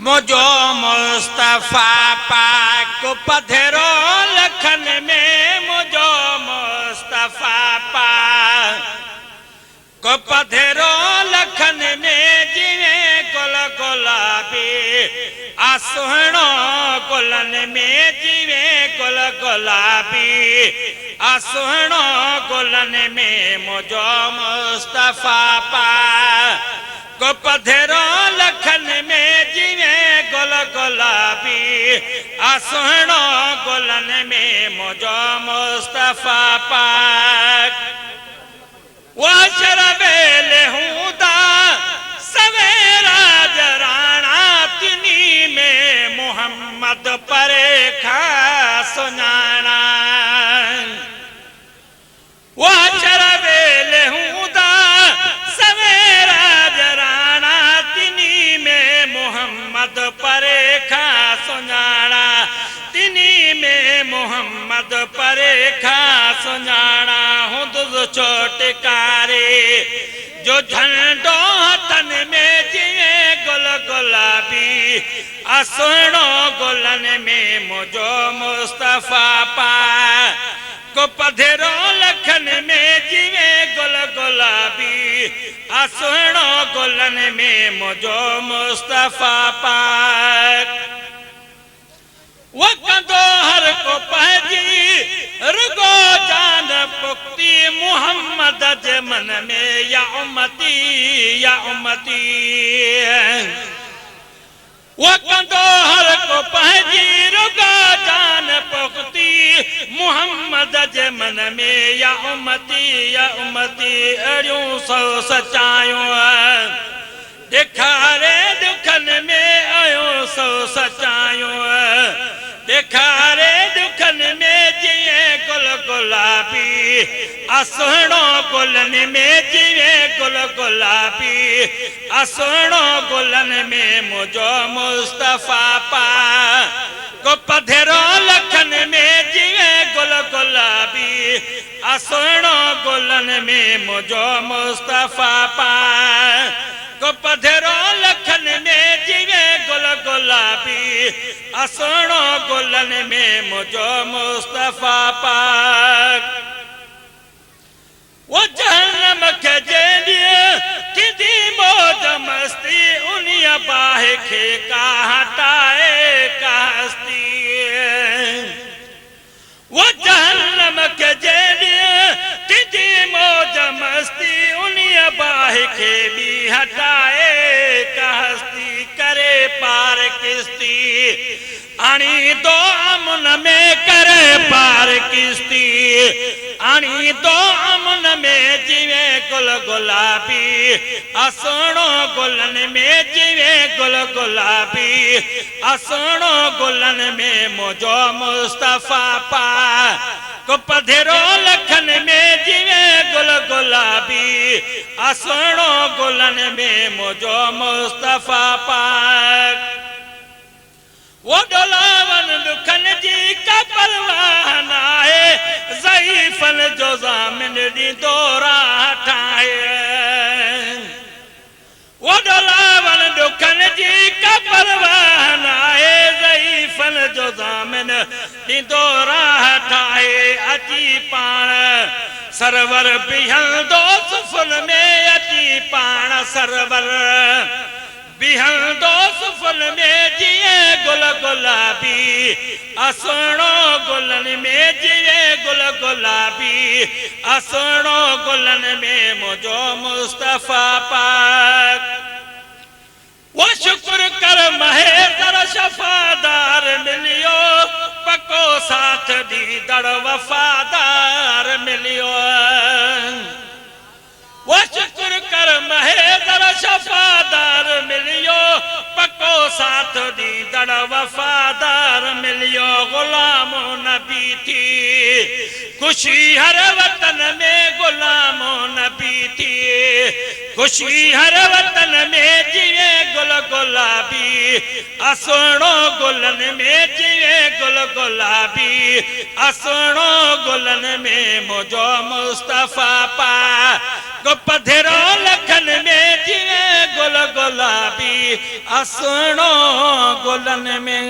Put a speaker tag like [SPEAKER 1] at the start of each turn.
[SPEAKER 1] मुझो मुस्तफा पाक पधरो लखन में मुझो मुस्तफा पाक पधरो लखन में जिवे गुल गुलाबी आसुहणो गुलन में जिवे गुल गुलाबी आसुहणो गुलन में मुझो मुस्तफा पाक पधरो लखन में जिवे गुल गुलाबी आसुहणो गुलन में मुझो मुस्तफा पाक वशरबेल हुदा सवेरा जराना तिनी में मोहम्मद परे खा सुनाना वशरबेल हुदा सवेरा जराना तिनी में मोहम्मद परे खा सुनाना तिनी में मोहम्मद परे खा सुनाना चोटकारे जो झंडो तन में जिए गुल गुलाबी असुणो गुलन में मुझो मुस्तफा पाक पधरो लखन में जिए गुल गुलाबी असुणो गुलन में मुझो मुस्तफा पाक वो कंदो हर को पहजी रुगो जान पुक्ति मोहम्मद जे मन में या उम्मती वो कंदो हर को पहजी रुगो जान पुक्ति मोहम्मद जे मन में या उम्मती अड़ियों सौ सचायूं दिखारे दुखन में आयो सौ सचायूं दिखारे दुखन में जिए गुल गुलाबी असुहणो गुलन में जिए गुल गुलाबी असुहणो गुलन में मुझो मुस्तफा पाक पधरो लखन में जिए गुल गुलाबी असुहणो गुलन में मुझो मुस्तफा पाक पधरो लखन में जिवे गुल गुलाबी असुणो गुलन में मुझो मुस्तफा पाक वो जहन्नम के जेलिए किदी मौज मस्ती उनिया बाहे खे का हटाए का हस्ती वो जहन्नम के जेलिए किदी मौज मस्ती उनिया बाहे खे भी हटाए का हस्ती करे पार किस्ती आनी दो अमन में करे पार किस्ती आनी दो अमन में जिवे गुल गुलाबी असुणो गुलन में जिवे गुल गुलाबी असुणो गुलन में मुझो मुस्तफा पाक पधरो लखन में जिवे गुल गुलाबी असुणो गुलन में मुझो मुस्तफा पाक वो डोलावन दुखन जी का परवाह नाहे ज़ईफ़न जो ज़ामिन दी दोरा हटाए वो डोलावन दुखन जी का परवाह नाहे ज़ईफ़न जो ज़ामिन दी दोरा हटाए अची पाण सरवर बिहल दो सुफल में अची पाण सरवर बिहल दो सुफल में जिए गुल गुलाबी असुणो गुलन में जिए गुल गुलाबी असुणो गुलन में मुझो मुस्तफा पाक वो शुक्र कर महेंद्र शफादार मिलियो पको साथ दी दड़ वफादार मिलियो वो शुक्र कर महेंद्र शफादार मिलियो पको साथ दी दड़ वफादार मिलियो गुलामो नबी थी खुशी हर वतन में गुलामों नबी थी खुशी हर वतन में जिवे गुल गुलाबी असणो गुलन में जिवे गुल गुलाबी असणो गुलन में मुझो मुस्तफा पा गुपधरो लखन में जिवे गुल गुलाबी असणो गुलन में